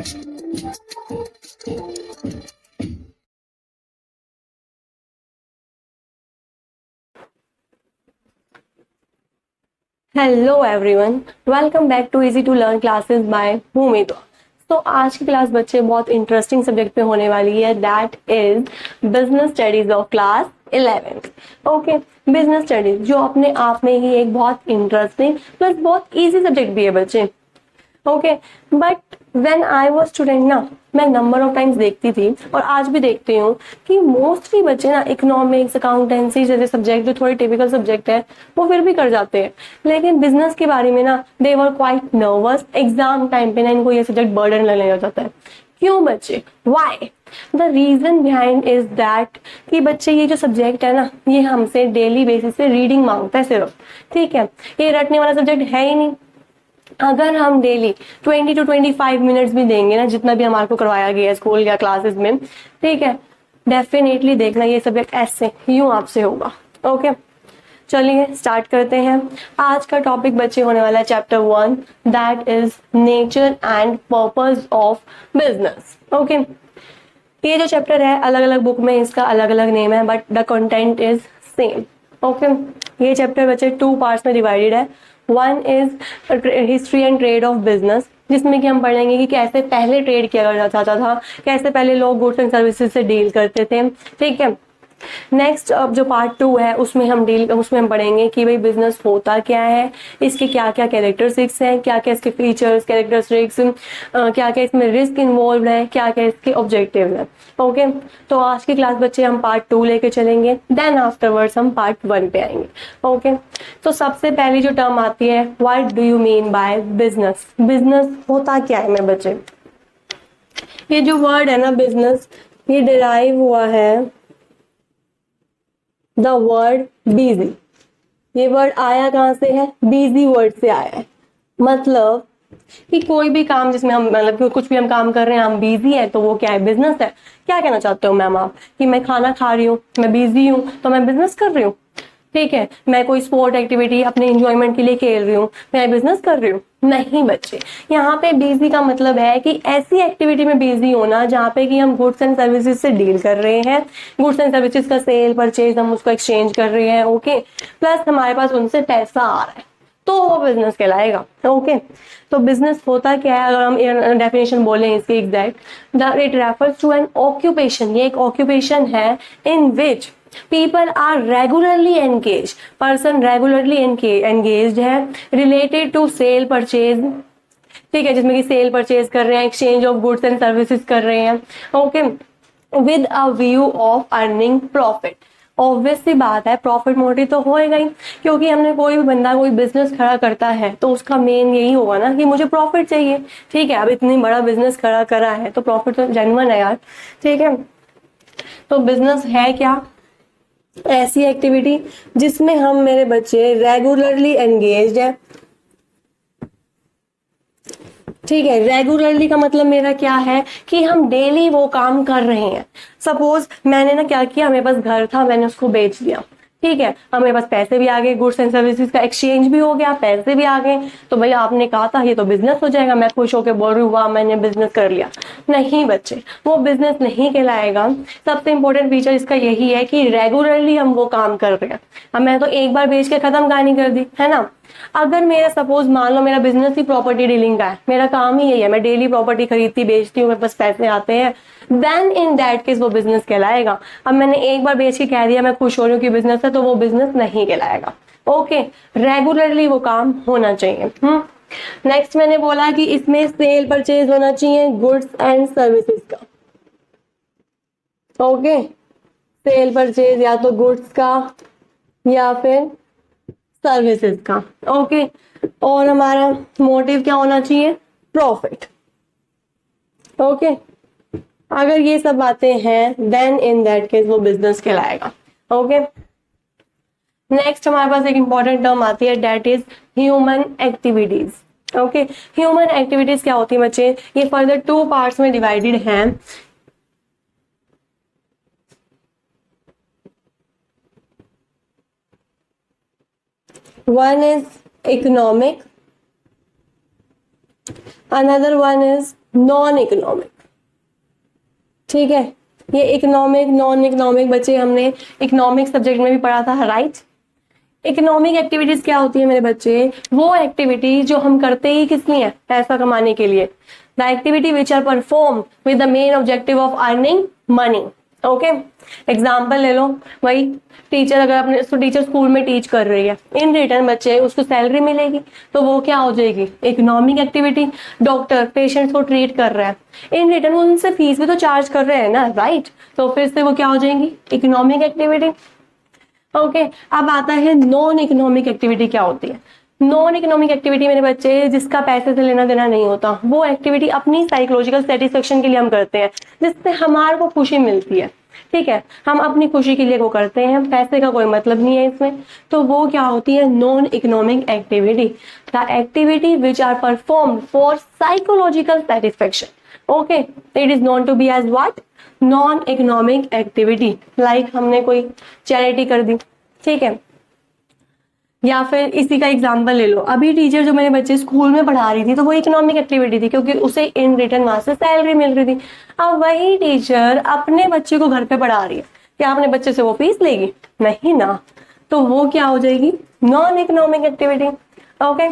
Hello everyone, welcome back to easy to learn classes by Bhumika. तो आज की class बच्चे बहुत इंटरेस्टिंग सब्जेक्ट पे होने वाली है, that is business studies of class 11th। Okay, business studies जो अपने आप में ही एक बहुत इंटरेस्टिंग प्लस बहुत इजी सब्जेक्ट भी है बच्चे। Okay, but when I was student ना, मैं नंबर ऑफ टाइम्स देखती थी और आज भी देखती हूँ कि मोस्टली बच्चे ना इकोनॉमिक्स, अकाउंटेंसी जैसे सब्जेक्ट जो थोड़े टिपिकल सब्जेक्ट है वो फिर भी कर जाते हैं, लेकिन बिजनेस के बारे में ना they were quite nervous. Exam time पे ना इनको ये सब्जेक्ट बर्डन लगने लग जाता है। क्यों बच्चे, why? The reason behind is that कि बच्चे ये जो सब्जेक्ट है ना, ये हमसे डेली बेसिस पे रीडिंग मांगता है सिर्फ। ठीक है, ये रटने वाला सब्जेक्ट है ही नहीं। अगर हम डेली 20 to 25 मिनट्स भी देंगे ना, जितना भी हमारे को करवाया गया है स्कूल या क्लासेस में, ठीक है, डेफिनेटली देखना ये सब्जेक्ट ऐसे यूं आपसे होगा। ओके, चलिए स्टार्ट करते हैं। आज का टॉपिक बच्चे होने वाला है chapter 1, that is nature and purpose of business. Okay, ये जो चैप्टर है अलग अलग बुक में इसका अलग अलग नेम है, but the content is same. Okay, ये चैप्टर बच्चे 2 पार्ट्स में डिवाइडेड है। One is history and trade off business, जिसमें कि हम पढ़ेंगे कि कैसे पहले ट्रेड किया जाता था, कैसे पहले लोग गुड्स एंड सर्विसेज से डील करते थे। ठीक है, नेक्स्ट अब जो पार्ट 2 है उसमें हम पढ़ेंगे कि भाई बिजनेस होता क्या है, इसके क्या क्या कैरेक्टरिस्टिक्स हैं, क्या क्या इसके फीचर्स, कैरेक्टरिस्टिक्स, क्या क्या इसमें रिस्क इन्वॉल्व है, क्या क्या इसके ऑब्जेक्टिव है। ओके, तो आज की क्लास बच्चे हम पार्ट 2 लेके चलेंगे, देन आफ्टरवर्ड्स हम पार्ट 1 पे आएंगे। ओके, तो सबसे पहली जो टर्म आती है, what do you mean by business? Business होता क्या है मेरे बच्चे? ये जो वर्ड है ना बिजनेस, ये डिराइव हुआ है द वर्ड बिजी। ये वर्ड आया कहां से है? बिजी वर्ड से आया है। मतलब कि कोई भी काम जिसमें हम मतलब कि कुछ भी हम काम कर रहे हैं, हम बिजी है, तो वो क्या है? बिजनेस है। क्या कहना चाहते हो मैम आप कि मैं खाना खा रही हूँ, मैं बिजी हूँ, तो मैं बिजनेस कर रही हूँ? ठीक है, मैं कोई स्पोर्ट एक्टिविटी अपने एंजॉयमेंट के लिए खेल रही हूँ, मैं बिजनेस कर रही हूँ? नहीं बच्चे, यहाँ पे बिजी का मतलब है कि ऐसी एक्टिविटी में बिजी होना जहाँ पे कि हम गुड्स एंड सर्विसेज से डील कर रहे हैं, गुड्स एंड सर्विसेज का सेल परचेज हम उसको एक्सचेंज कर रहे हैं। ओके, प्लस हमारे पास उनसे पैसा आ रहा है, तो वो बिजनेस कहलाएगा। ओके, तो बिजनेस होता क्या है? अगर हम डेफिनेशन बोलें इसकी exact, it refers to an occupation. ये एक ऑक्यूपेशन है in which people are regularly engage, person regularly engage है रिलेटेड टू सेल परचेज। ठीक है, जिसमें कि सेल परचेज कर रहे हैं, exchange of goods and services कर रहे हैं। Okay, with a view of earning profit. Obvious सी बात है, प्रॉफिट मोटिव तो होएगा ही, क्योंकि हमने कोई भी बंदा कोई बिजनेस खड़ा करता है तो उसका मेन यही होगा ना कि मुझे प्रॉफिट चाहिए। ठीक है, अब इतनी बड़ा बिजनेस खड़ा करा है तो प्रॉफिट तो जेन्युइन है यार। ठीक है, तो बिजनेस है क्या? ऐसी एक्टिविटी जिसमें हम मेरे बच्चे रेगुलरली एंगेज्ड है। ठीक है, रेगुलरली का मतलब मेरा क्या है कि हम डेली वो काम कर रहे हैं। सपोज मैंने ना क्या किया, मेरे पास घर था, मैंने उसको बेच दिया। ठीक है, हमारे पास पैसे भी आ गए, गुड्स एंड सर्विसेज का एक्सचेंज भी हो गया, पैसे भी आ गए, तो भाई आपने कहा था ये तो बिजनेस हो जाएगा, मैं खुश होकर बोल रही हूँ वाह मैंने बिजनेस कर लिया। नहीं बच्चे, वो बिजनेस नहीं कहलाएगा। सबसे इंपॉर्टेंट फीचर इसका यही है कि रेगुलरली हम वो काम कर रहे हैं। अब मैं तो एक बार बेच के खत्म कहानी कर दी है ना। अगर मेरा सपोज मान लो मेरा बिजनेस ही प्रॉपर्टी डीलिंग का है, मेरा काम ही यही है, मैं डेली प्रॉपर्टी खरीदती बेचती हूँ, मेरे पास पैसे आते हैं, देन इन दैट केस वो बिजनेस कहलाएगा। अब मैंने एक बार बेच के कह दिया मैं खुश हो रही हूँ कि बिजनेस है, तो वो बिजनेस नहीं कहलाएगा। ओके, रेगुलरली वो काम होना चाहिए। नेक्स्ट मैंने बोला कि इसमें सेल परचेज होना चाहिए गुड्स एंड सर्विसेज का। ओके, सेल परचेज या तो गुड्स का या फिर सर्विसेज का। ओके, और हमारा मोटिव क्या होना चाहिए? प्रॉफिट। ओके, अगर ये सब बातें हैं देन इन दैट केस वो बिजनेस कहलाएगा। ओके, नेक्स्ट हमारे पास एक इंपॉर्टेंट टर्म आती है, that is human activities. Okay, human activities क्या होती है बच्चे? ये फर्दर 2 पार्ट्स में डिवाइडेड हैं। One is economic, another one is non economic. ठीक है, ये इकोनॉमिक नॉन इकोनॉमिक बच्चे हमने इकोनॉमिक सब्जेक्ट में भी पढ़ा था, राइट। इकोनॉमिक एक्टिविटीज क्या होती है मेरे बच्चे? वो एक्टिविटी जो हम करते ही किस लिए? पैसा कमाने के लिए। The activity which are perform with the main objective of earning money. Okay, example ले लो, वही टीचर अगर अपने टीचर स्कूल में टीच कर रही है, इन रिटर्न बच्चे उसको सैलरी मिलेगी, तो वो क्या हो जाएगी? Economic activity. डॉक्टर पेशेंट्स को ट्रीट कर रहा है, इन रिटर्न वो उनसे फीस भी तो चार्ज कर रहे हैं ना, राइट। तो फिर से वो क्या हो जाएंगी? Economic activity. ओके, अब आता है नॉन इकोनॉमिक एक्टिविटी। क्या होती है नॉन इकोनॉमिक एक्टिविटी मेरे बच्चे? जिसका पैसे से लेना देना नहीं होता, वो एक्टिविटी अपनी साइकोलॉजिकल सेटिस्फेक्शन के लिए हम करते हैं, जिससे हमारे को खुशी मिलती है। ठीक है, हम अपनी खुशी के लिए वो करते हैं, पैसे का कोई मतलब नहीं है इसमें। तो वो क्या होती है? Non economic activity. The activity which are perform for psychological satisfaction. Okay, it is known to be as what? Non economic activity. Like हमने कोई चैरिटी कर दी, ठीक है, या फिर इसी का एग्जाम्पल ले लो, अभी टीचर जो मेरे बच्चे स्कूल में पढ़ा रही थी, तो वो इकोनॉमिक एक्टिविटी थी, क्योंकि उसे इन रिटर्न वहां से सैलरी मिल रही थी। अब वही टीचर अपने बच्चे को घर पे पढ़ा रही है, क्या अपने बच्चे से वो फीस लेगी? नहीं ना। तो वो क्या हो जाएगी? Non economic activity. ओके,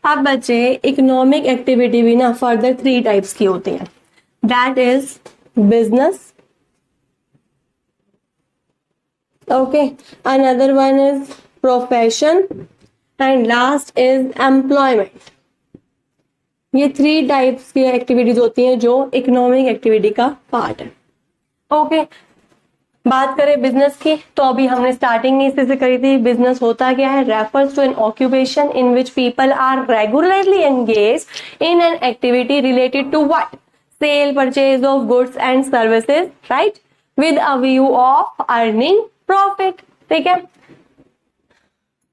अब बच्चे इकोनॉमिक एक्टिविटी भी ना फर्दर 3 टाइप्स की होती है। That is business, okay, another one is profession and last is employment। ये 3 टाइप्स की एक्टिविटीज होती हैं जो इकोनॉमिक एक्टिविटी का पार्ट है। ओके, बात करें बिजनेस की, तो अभी हमने स्टार्टिंग इसी से करी थी। बिजनेस होता क्या है? Refers to an occupation in which people are regularly engage in an activity related to what? Sale purchase of goods and services, right, with a view of earning profit. ठीक है,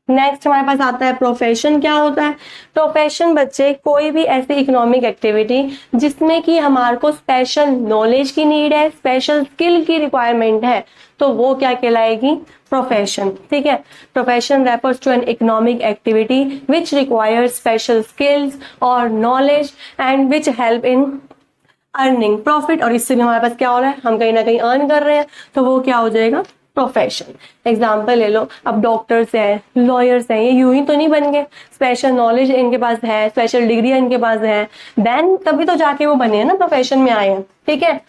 next हमारे पास आता है profession. क्या होता है profession बच्चे? कोई भी ऐसी इकोनॉमिक एक्टिविटी जिसमें कि हमारे को स्पेशल नॉलेज की नीड है, स्पेशल स्किल की रिक्वायरमेंट है, तो वो क्या कहलाएगी? प्रोफेशन। ठीक है, profession refers to an economic activity which requires special skills और knowledge and which help in earning profit. और इससे भी हमारे पास क्या हो रहा है? हम कहीं ना कहीं अर्न कर रहे हैं, तो वो क्या हो जाएगा? प्रोफेशन। एग्जाम्पल ले लो, अब डॉक्टर्स हैं, लॉयर्स हैं, ये यूं ही तो नहीं बन गए, स्पेशल नॉलेज इनके पास है, स्पेशल डिग्री इनके पास है, देन तभी तो जाके वो बने हैं ना, प्रोफेशन में आए हैं। ठीक है,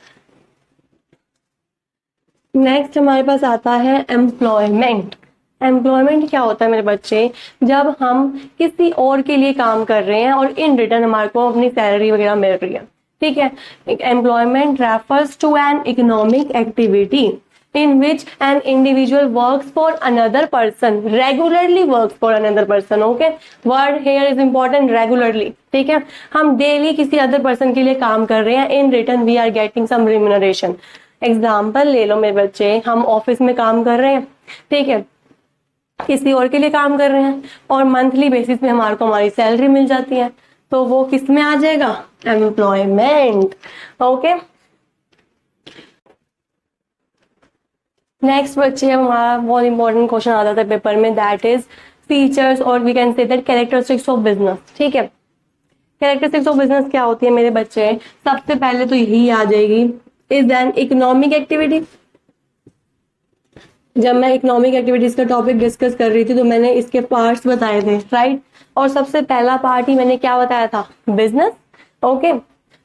नेक्स्ट हमारे पास आता है एम्प्लॉयमेंट। एम्प्लॉयमेंट क्या होता है मेरे बच्चे? जब हम किसी और के लिए काम कर रहे हैं और इन रिटर्न हमारे को अपनी सैलरी वगैरह मिल रही है। ठीक है, employment refers to an economic activity in which an individual works for another person, regularly works for another person। okay, word here is important, regularly। ठीक है, हम डेली किसी अदर पर्सन के लिए काम कर रहे हैं, in return we are getting some remuneration. Example ले लो मेरे बच्चे, हम ऑफिस में काम कर रहे हैं, ठीक है, किसी और के लिए काम कर रहे हैं, और मंथली बेसिस पे हमारे को हमारी सैलरी मिल जाती है, तो वो किस में आ जाएगा? एम्प्लॉयमेंट। ओके, नेक्स्ट बच्चे हमारा बहुत इंपॉर्टेंट क्वेश्चन आता था पेपर में, दैट इज फीचर्स और we can say that characteristics of business. ठीक है, कैरेक्टरिस्टिक्स ऑफ बिजनेस क्या होती है मेरे बच्चे? सबसे पहले तो यही आ जाएगी, इज एन इकोनॉमिक एक्टिविटी। जब मैं इकोनॉमिक एक्टिविटीज का टॉपिक डिस्कस कर रही थी तो मैंने इसके पार्ट्स बताए थे, राइट, और सबसे पहला पार्ट ही मैंने क्या बताया था? बिजनेस। ओके,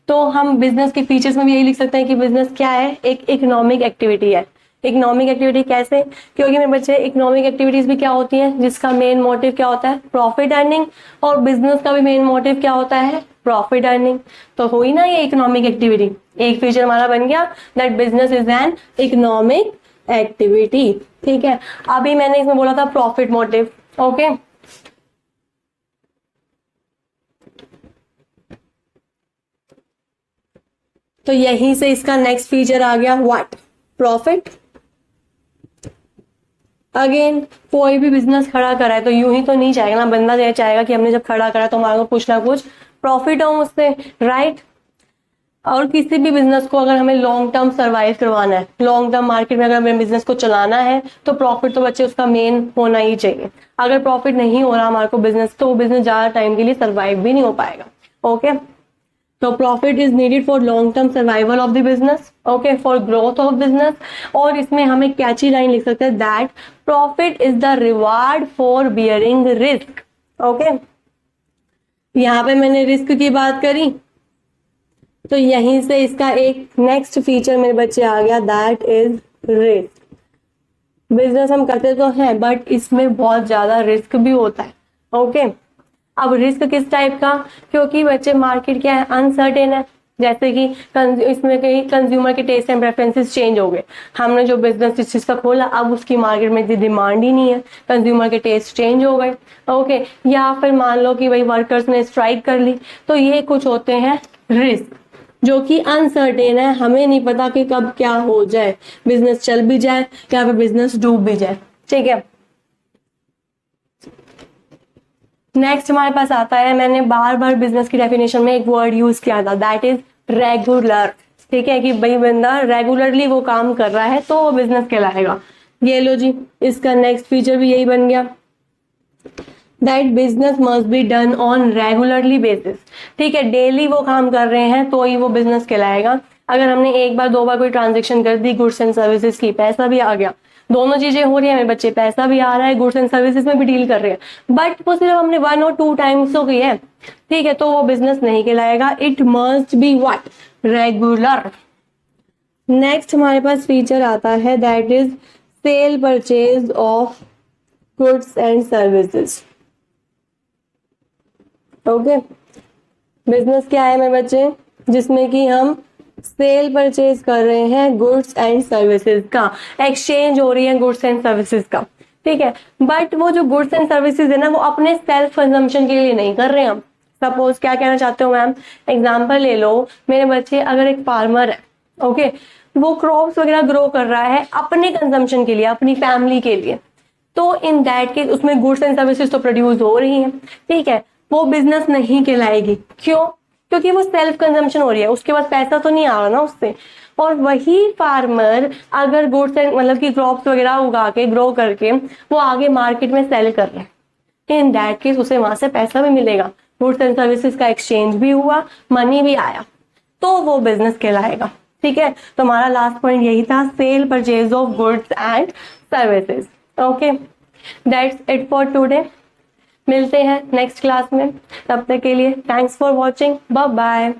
तो हम बिजनेस के फीचर्स में भी यही लिख सकते हैं कि बिजनेस क्या है? एक इकोनॉमिक एक्टिविटी है। इकोनॉमिक एक्टिविटी कैसे? क्योंकि मेरे बच्चे इकोनॉमिक एक्टिविटीज भी क्या होती हैं जिसका मेन मोटिव क्या होता है? प्रॉफिट अर्निंग, और बिजनेस का भी मेन मोटिव क्या होता है? Profit earning. तो हुई ना ये इकोनॉमिक एक्टिविटी, एक फीचर हमारा बन गया that business is an economic activity. ठीक है, अभी मैंने इसमें बोला था प्रॉफिट मोटिव। ओके, तो यहीं से इसका नेक्स्ट फीचर आ गया व्हाट? प्रॉफिट। अगेन कोई भी बिजनेस खड़ा करा है तो यूं ही तो नहीं चाहेगा ना, बंदा ये चाहेगा कि हमने जब खड़ा करा तो हमारे को कुछ ना कुछ प्रॉफिट हो उससे, राइट। और किसी भी बिजनेस को अगर हमें लॉन्ग टर्म सर्वाइव करवाना है, लॉन्ग टर्म मार्केट में अगर हमें बिजनेस को चलाना है, तो प्रॉफिट तो बच्चे उसका मेन होना ही चाहिए। अगर प्रॉफिट नहीं हो रहा हमारे को बिजनेस, तो वो बिजनेस ज्यादा टाइम के लिए सर्वाइव भी नहीं हो पाएगा। ओके, तो profit is needed for long term survival of the business, okay, for growth of business. और इसमें हमें कैची लाइन लिख सकते हैं that profit is the reward for bearing risk, okay. यहाँ पे मैंने रिस्क की बात करी, तो यहीं से इसका एक नेक्स्ट फीचर मेरे बच्चे आ गया, दैट इज रिस्क। बिजनेस हम करते तो हैं बट इसमें बहुत ज्यादा रिस्क भी होता है, ओके। अब रिस्क किस टाइप का, क्योंकि बच्चे मार्केट क्या है, अनसर्टेन है। जैसे कि इसमें कहीं कंज्यूमर के टेस्ट एंड प्रेफरेंसेस चेंज हो गए, हमने जो बिजनेस जिस चीज का खोला अब उसकी मार्केट में इतनी डिमांड ही नहीं है, कंज्यूमर के टेस्ट चेंज हो गए, ओके। या फिर मान लो कि भाई वर्कर्स ने स्ट्राइक कर ली, तो ये कुछ होते हैं रिस्क जो कि अनसर्टेन है, हमें नहीं पता कि कब क्या हो जाए, बिजनेस चल भी जाए या फिर बिजनेस डूब भी जाए, ठीक है। नेक्स्ट हमारे पास आता है, मैंने बार बार बिजनेस की डेफिनेशन में एक वर्ड यूज किया था, दैट इज रेगुलर, ठीक है, कि भाई बंदा रेगुलरली वो काम कर रहा है तो वो बिजनेस कहलाएगा। ये लो जी, इसका नेक्स्ट फीचर भी यही बन गया, that business must be done on regularly basis, ठीक है, डेली वो काम कर रहे हैं तो ही वो बिजनेस कहलाएगा। अगर हमने एक बार दो बार कोई ट्रांजेक्शन कर दी गुड्स एंड सर्विसेज की, पैसा भी आ गया, दोनों चीजें हो रही है मेरे बच्चे, पैसा भी आ रहा है, गुड्स एंड सर्विसेज में भी डील कर रहे हैं, बट वो सिर्फ हमने 1 और 2 टाइम्स तो की है, ठीक है, तो वो बिजनेस नहीं कहलाएगा। It must be what, regular. Next हमारे पास फीचर आता है that is cell purchase of goods and services, okay. Business क्या है मेरे बच्चे, जिसमें कि हम सेल परचेज कर रहे हैं गुड्स एंड सर्विसेज का, एक्सचेंज हो रही है गुड्स एंड सर्विसेज का, ठीक है। बट वो जो गुड्स एंड सर्विसेज है ना, वो अपने सेल्फ कंजम्पशन के लिए नहीं कर रहे हैं हम। सपोज क्या कहना चाहते हो मैम, एग्जाम्पल ले लो, मेरे बच्चे अगर एक फार्मर है, ओके, वो क्रॉप्स वगैरह ग्रो कर रहा है अपने कंजम्पशन के लिए, अपनी फैमिली के लिए, तो इन दैट केस उसमें गुड्स एंड सर्विसेज तो प्रोड्यूस हो रही है, ठीक है, वो बिजनेस नहीं कहलाएगी। क्यों, क्योंकि वो सेल्फ कंजम्पशन हो रही है, उसके पास पैसा तो नहीं आ रहा ना उससे। और वही फार्मर अगर गुड्स एंड मतलब कि क्रॉप्स वगैरह उगा के ग्रो करके वो आगे मार्केट में सेल कर रहे हैं, इन दैट केस उसे वहां से पैसा भी मिलेगा, गुड्स एंड सर्विसेज का एक्सचेंज भी हुआ, मनी भी आया, तो वो बिजनेस कहलाएगा, ठीक है। तो हमारा लास्ट पॉइंट यही था, sale purchase of goods and services, okay. That's it for today, मिलते हैं नेक्स्ट क्लास में, तब तक के लिए thanks for watching, bye bye.